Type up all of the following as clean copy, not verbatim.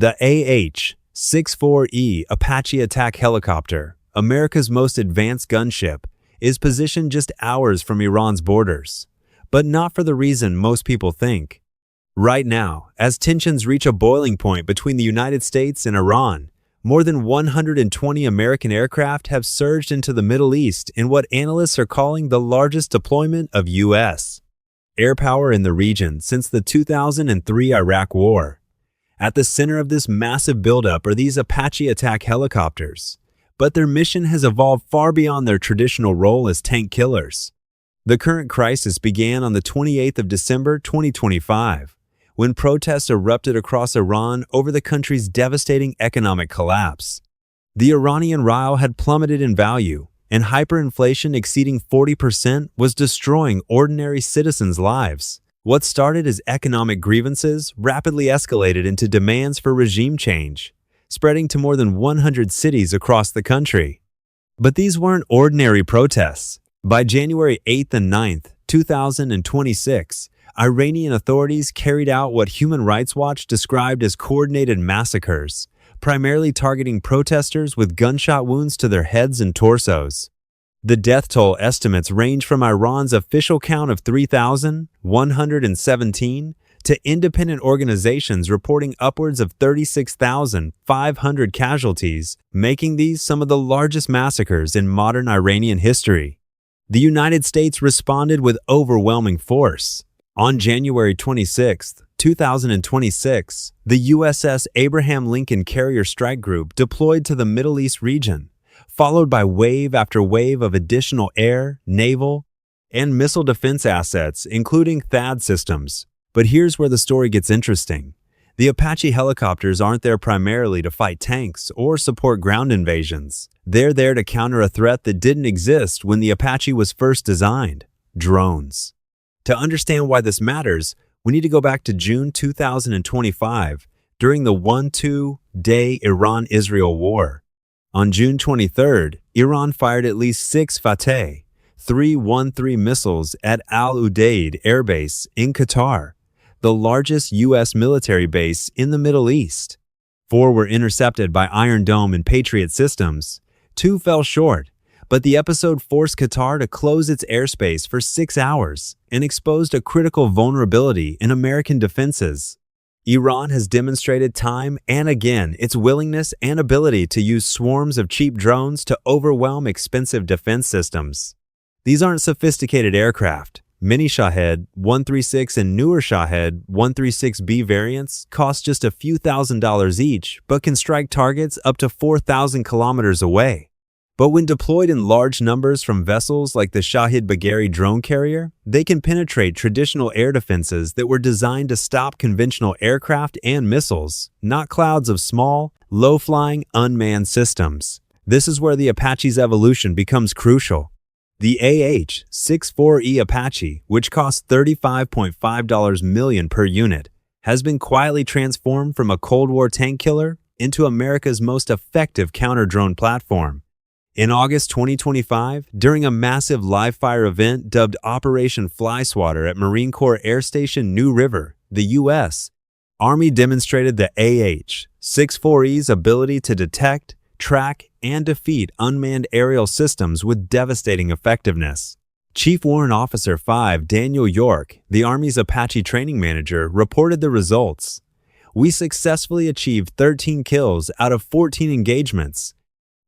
The AH-64E Apache attack helicopter, America's most advanced gunship, is positioned just hours from Iran's borders, but not for the reason most people think. Right now, as tensions reach a boiling point between the United States and Iran, more than 120 American aircraft have surged into the Middle East in what analysts are calling the largest deployment of U.S. air power in the region since the 2003 Iraq War. At the center of this massive buildup are these Apache attack helicopters, but their mission has evolved far beyond their traditional role as tank killers. The current crisis began on the 28th of December 2025, when protests erupted across Iran over the country's devastating economic collapse. The Iranian rial had plummeted in value, and hyperinflation exceeding 40% was destroying ordinary citizens' lives. What started as economic grievances rapidly escalated into demands for regime change, spreading to more than 100 cities across the country. But these weren't ordinary protests. By January 8th and 9th, 2026, Iranian authorities carried out what Human Rights Watch described as coordinated massacres, primarily targeting protesters with gunshot wounds to their heads and torsos. The death toll estimates range from Iran's official count of 3,117 to independent organizations reporting upwards of 36,500 casualties, making these some of the largest massacres in modern Iranian history. The United States responded with overwhelming force. On January 26, 2026, the USS Abraham Lincoln Carrier Strike Group deployed to the Middle East region, followed by wave after wave of additional air, naval, and missile defense assets, including THAAD systems. But here's where the story gets interesting. The Apache helicopters aren't there primarily to fight tanks or support ground invasions. They're there to counter a threat that didn't exist when the Apache was first designed: drones. To understand why this matters, we need to go back to June 2025, during the 1-2-day Iran-Israel war. On June 23rd, Iran fired at least 6 Fateh 313 missiles at Al Udeid Air Base in Qatar, the largest U.S. military base in the Middle East. 4 were intercepted by Iron Dome and Patriot systems. 2 fell short, but the episode forced Qatar to close its airspace for 6 hours and exposed a critical vulnerability in American defenses. Iran has demonstrated time and again its willingness and ability to use swarms of cheap drones to overwhelm expensive defense systems. These aren't sophisticated aircraft. Many Shahed 136 and newer Shahed 136B variants cost just a few $1,000s each, but can strike targets up to 4,000 kilometers away. But when deployed in large numbers from vessels like the Shahid Bagheri drone carrier, they can penetrate traditional air defenses that were designed to stop conventional aircraft and missiles, not clouds of small, low-flying, unmanned systems. This is where the Apache's evolution becomes crucial. The AH-64E Apache, which costs $35.5 million per unit, has been quietly transformed from a Cold War tank killer into America's most effective counter-drone platform. In August 2025, during a massive live-fire event dubbed Operation Flyswatter at Marine Corps Air Station New River, the U.S. Army demonstrated the AH-64E's ability to detect, track, and defeat unmanned aerial systems with devastating effectiveness. Chief Warrant Officer 5 Daniel York, the Army's Apache training manager, reported the results. "We successfully achieved 13 kills out of 14 engagements,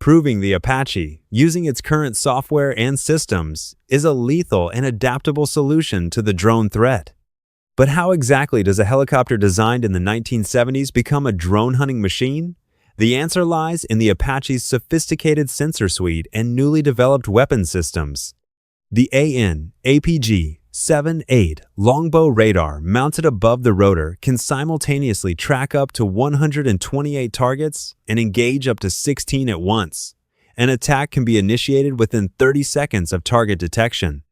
proving the Apache, using its current software and systems, is a lethal and adaptable solution to the drone threat." But how exactly does a helicopter designed in the 1970s become a drone-hunting machine? The answer lies in the Apache's sophisticated sensor suite and newly developed weapon systems. The APG-7-8 longbow radar mounted above the rotor can simultaneously track up to 128 targets and engage up to 16 at once. An attack can be initiated within 30 seconds of target detection.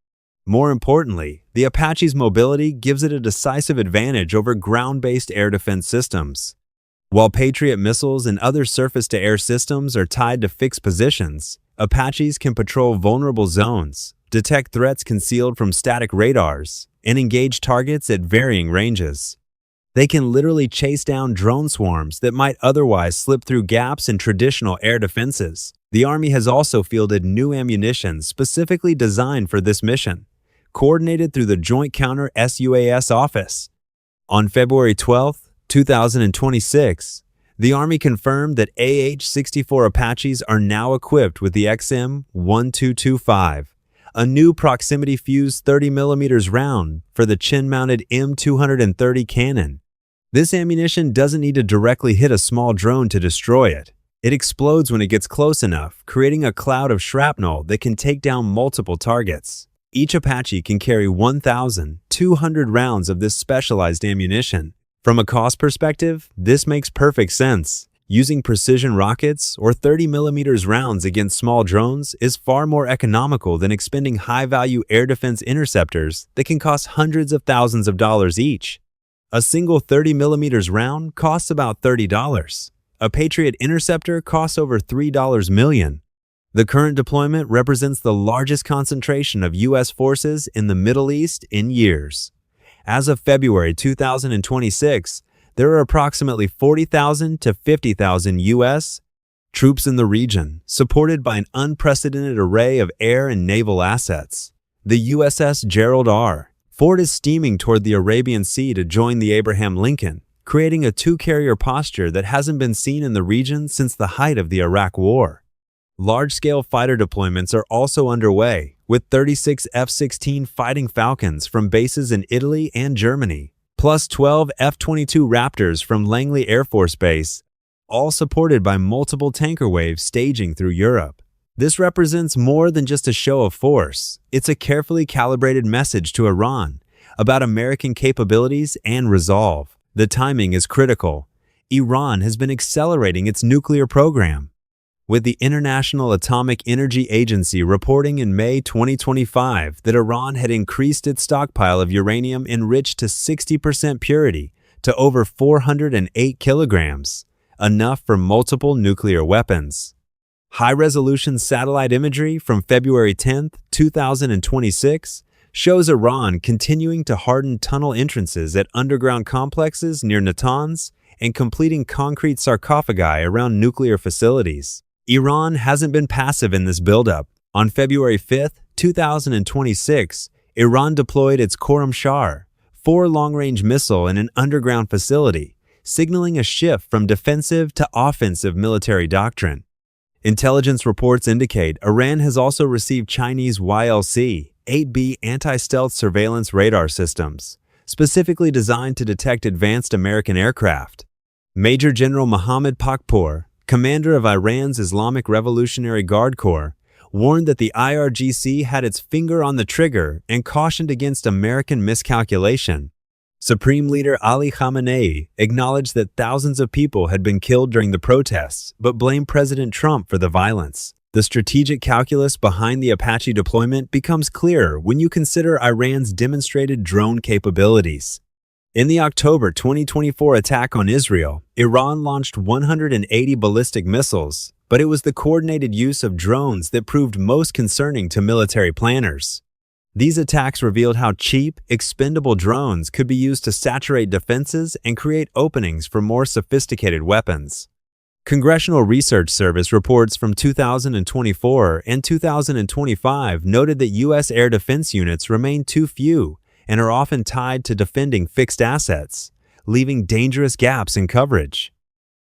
More importantly, the Apache's mobility gives it a decisive advantage over ground-based air defense systems. While Patriot missiles and other surface-to-air systems are tied to fixed positions, Apaches can patrol vulnerable zones, detect threats concealed from static radars, and engage targets at varying ranges. They can literally chase down drone swarms that might otherwise slip through gaps in traditional air defenses. The Army has also fielded new ammunition specifically designed for this mission, coordinated through the Joint Counter-UAS Office. On February 12, 2026, the Army confirmed that AH-64 Apaches are now equipped with the XM-1225, a new Proximity-Fuzed 30mm round for the chin-mounted M230 cannon. This ammunition doesn't need to directly hit a small drone to destroy it. It explodes when it gets close enough, creating a cloud of shrapnel that can take down multiple targets. Each Apache can carry 1,200 rounds of this specialized ammunition. From a cost perspective, this makes perfect sense. Using precision rockets or 30mm rounds against small drones is far more economical than expending high-value air defense interceptors that can cost hundreds of thousands of dollars each. A single 30mm round costs about $30. A Patriot interceptor costs over $3 million. The current deployment represents the largest concentration of U.S. forces in the Middle East in years. As of February 2026, there are approximately 40,000 to 50,000 U.S. troops in the region, supported by an unprecedented array of air and naval assets. The USS Gerald R. Ford is steaming toward the Arabian Sea to join the Abraham Lincoln, creating a two-carrier posture that hasn't been seen in the region since the height of the Iraq War. Large-scale fighter deployments are also underway, with 36 F-16 Fighting Falcons from bases in Italy and Germany, plus 12 F-22 Raptors from Langley Air Force Base, all supported by multiple tanker waves staging through Europe. This represents more than just a show of force. It's a carefully calibrated message to Iran about American capabilities and resolve. The timing is critical. Iran has been accelerating its nuclear program, with the International Atomic Energy Agency reporting in May 2025 that Iran had increased its stockpile of uranium enriched to 60% purity to over 408 kilograms, enough for multiple nuclear weapons. High-resolution satellite imagery from February 10, 2026 shows Iran continuing to harden tunnel entrances at underground complexes near Natanz and completing concrete sarcophagi around nuclear facilities. Iran hasn't been passive in this buildup. On February 5, 2026, Iran deployed its Khorramshahr 4 long-range missile in an underground facility, signaling a shift from defensive to offensive military doctrine. Intelligence reports indicate Iran has also received Chinese YLC-8B anti-stealth surveillance radar systems, specifically designed to detect advanced American aircraft. Major General Mohammad Pakpour, commander of Iran's Islamic Revolutionary Guard Corps, warned that the IRGC had its finger on the trigger and cautioned against American miscalculation. Supreme Leader Ali Khamenei acknowledged that thousands of people had been killed during the protests, but blamed President Trump for the violence. The strategic calculus behind the Apache deployment becomes clearer when you consider Iran's demonstrated drone capabilities. In the October 2024 attack on Israel, Iran launched 180 ballistic missiles, but it was the coordinated use of drones that proved most concerning to military planners. These attacks revealed how cheap, expendable drones could be used to saturate defenses and create openings for more sophisticated weapons. Congressional Research Service reports from 2024 and 2025 noted that U.S. air defense units remain too few and are often tied to defending fixed assets, leaving dangerous gaps in coverage.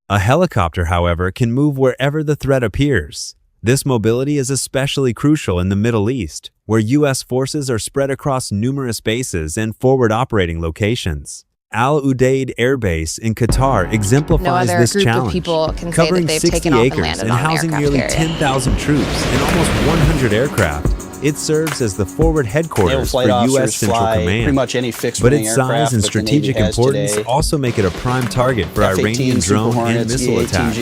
A helicopter, however, can move wherever the threat appears. This mobility is especially crucial in the Middle East, where U.S. forces are spread across numerous bases and forward operating locations. Al Udeid Air Base in Qatar exemplifies this challenge, covering 60 acres and housing nearly 10,000 troops and almost 100 aircraft. It serves as the forward headquarters for U.S. Central Command, but its size and strategic importance also make it a prime target for Iranian drone and missile attacks.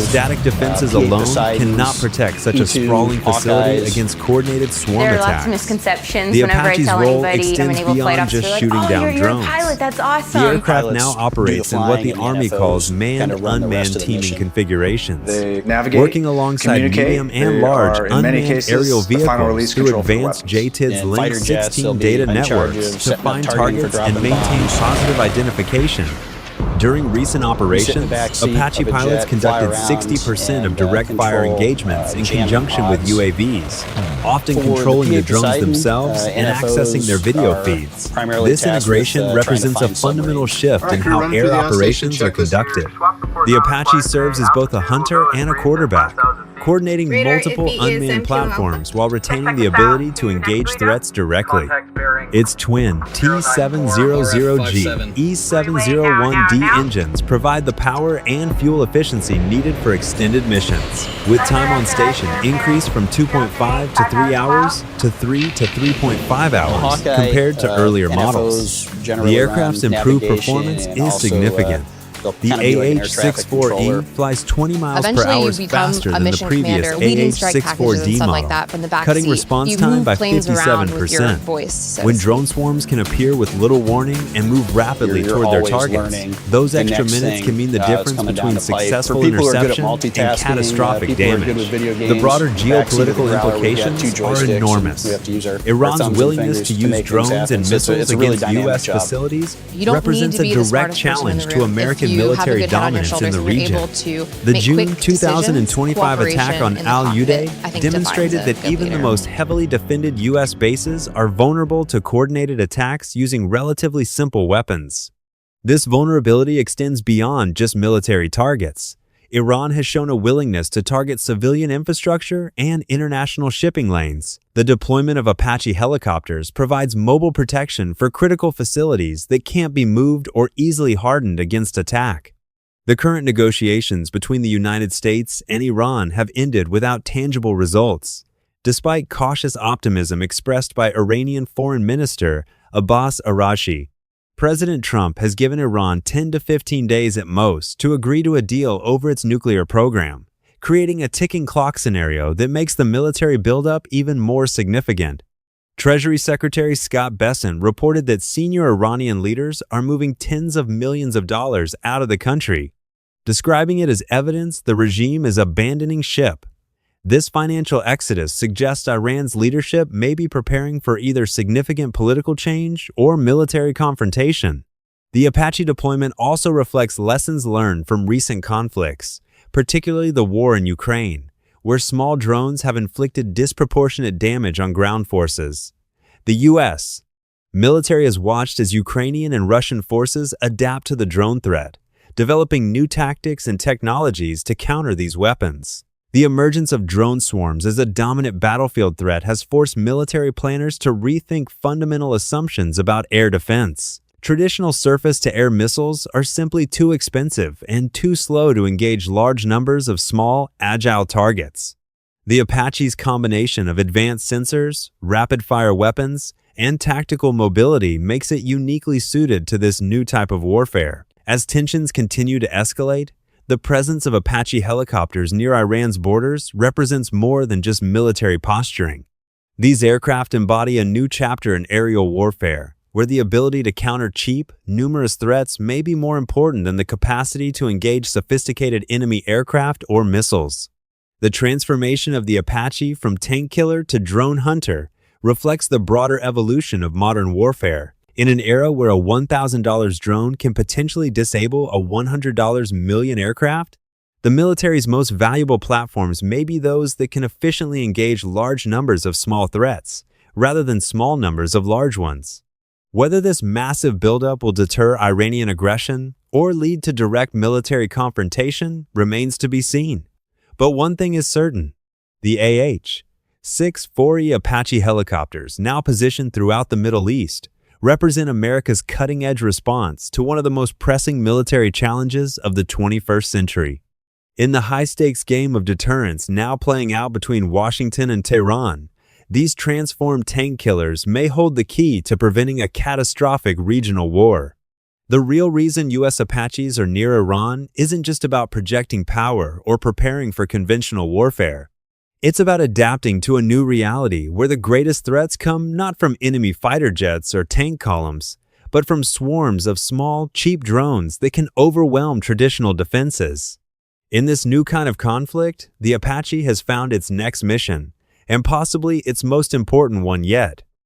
Static defenses alone cannot protect such a sprawling facility against coordinated swarm attacks. There are lots of misconceptions The whenever I Apache's tell role anybody I'm an extends able flight beyond officer. just Like, shooting down you're drones. a pilot, that's awesome. The aircraft now operates in what the Army calls manned-unmanned teaming configurations, working alongside medium and large unmanned aerial vehicles control for advanced weapons. JTID's And Link fighter jets, 16 they'll be data in charge networks of to setting up find targeting for targets and dropping maintain bombs. positive identification. During recent operations, backseat Apache of a pilots jet, conducted fly around 60% of and, direct fire control, engagements in jamming conjunction with pods. UAVs, often For controlling the drones Poseidon, themselves and NFOs accessing their video are feeds. primarily This tasked integration with, trying to represents a find fundamental submarines. shift in how air operations are conducted. The Apache serves as both a hunter and a quarterback, coordinating multiple unmanned platforms while retaining the ability to engage threats directly. Its twin T700G E701D engines provide the power and fuel efficiency needed for extended missions, with time on station increased from 2.5 to 3 hours to 3 to 3.5 hours compared to earlier models. The aircraft's improved performance is significant. The AH-64E flies 20 miles per Eventually, hour you become faster a than the mission previous commander, leading strike packages and AH-64D stuff model, like that from the back cutting seat. response You time move by planes around with your 57%. voice, so When to drone swarms can appear with little warning and move rapidly You're toward their always targets, learning those the extra next minutes thing, can mean the that's difference coming down between the pipe. successful For people who are good at interception and multitasking, catastrophic people who are good damage. with video The games, broader backseat of the geopolitical growler, we've got two implications are joysticks, enormous. and we have to use our Iran's thumbs and willingness fingers to to use make things drones happen. and So missiles it's a really against dynamic U.S. job. facilities you don't need represents to be a the direct smartest person in challenge the to room. American If you have a military good head on your dominance in shoulders the and you're region. able to The make June quick 2025 decisions, attack on cooperation in the Udeid cockpit, I think, demonstrated defines a that good even the leader. most heavily defended U.S. bases are vulnerable to coordinated attacks using relatively simple weapons. This vulnerability extends beyond just military targets. Iran has shown a willingness to target civilian infrastructure and international shipping lanes. The deployment of Apache helicopters provides mobile protection for critical facilities that can't be moved or easily hardened against attack. The current negotiations between the United States and Iran have ended without tangible results. Despite cautious optimism expressed by Iranian Foreign Minister Abbas Araghchi, President Trump has given Iran 10 to 15 days at most to agree to a deal over its nuclear program, creating a ticking clock scenario that makes the military buildup even more significant. Treasury Secretary Scott Bessent reported that senior Iranian leaders are moving tens of millions of dollars out of the country, describing it as evidence the regime is abandoning ship. This financial exodus suggests Iran's leadership may be preparing for either significant political change or military confrontation. The Apache deployment also reflects lessons learned from recent conflicts, particularly the war in Ukraine, where small drones have inflicted disproportionate damage on ground forces. The U.S. military has watched as Ukrainian and Russian forces adapt to the drone threat, developing new tactics and technologies to counter these weapons. The emergence of drone swarms as a dominant battlefield threat has forced military planners to rethink fundamental assumptions about air defense. Traditional surface-to-air missiles are simply too expensive and too slow to engage large numbers of small, agile targets. The Apache's combination of advanced sensors, rapid-fire weapons, and tactical mobility makes it uniquely suited to this new type of warfare. As tensions continue to escalate, the presence of Apache helicopters near Iran's borders represents more than just military posturing. These aircraft embody a new chapter in aerial warfare, where the ability to counter cheap, numerous threats may be more important than the capacity to engage sophisticated enemy aircraft or missiles. The transformation of the Apache from tank killer to drone hunter reflects the broader evolution of modern warfare. In an era where a $1,000 drone can potentially disable a $100 million aircraft, the military's most valuable platforms may be those that can efficiently engage large numbers of small threats, rather than small numbers of large ones. Whether this massive buildup will deter Iranian aggression or lead to direct military confrontation remains to be seen. But one thing is certain: the AH-64E Apache helicopters, now positioned throughout the Middle East, represent America's cutting-edge response to one of the most pressing military challenges of the 21st century. In the high-stakes game of deterrence now playing out between Washington and Tehran, these transformed tank killers may hold the key to preventing a catastrophic regional war. The real reason U.S. Apaches are near Iran isn't just about projecting power or preparing for conventional warfare. It's about adapting to a new reality where the greatest threats come not from enemy fighter jets or tank columns, but from swarms of small, cheap drones that can overwhelm traditional defenses. In this new kind of conflict, the Apache has found its next mission: and possibly its most important one yet.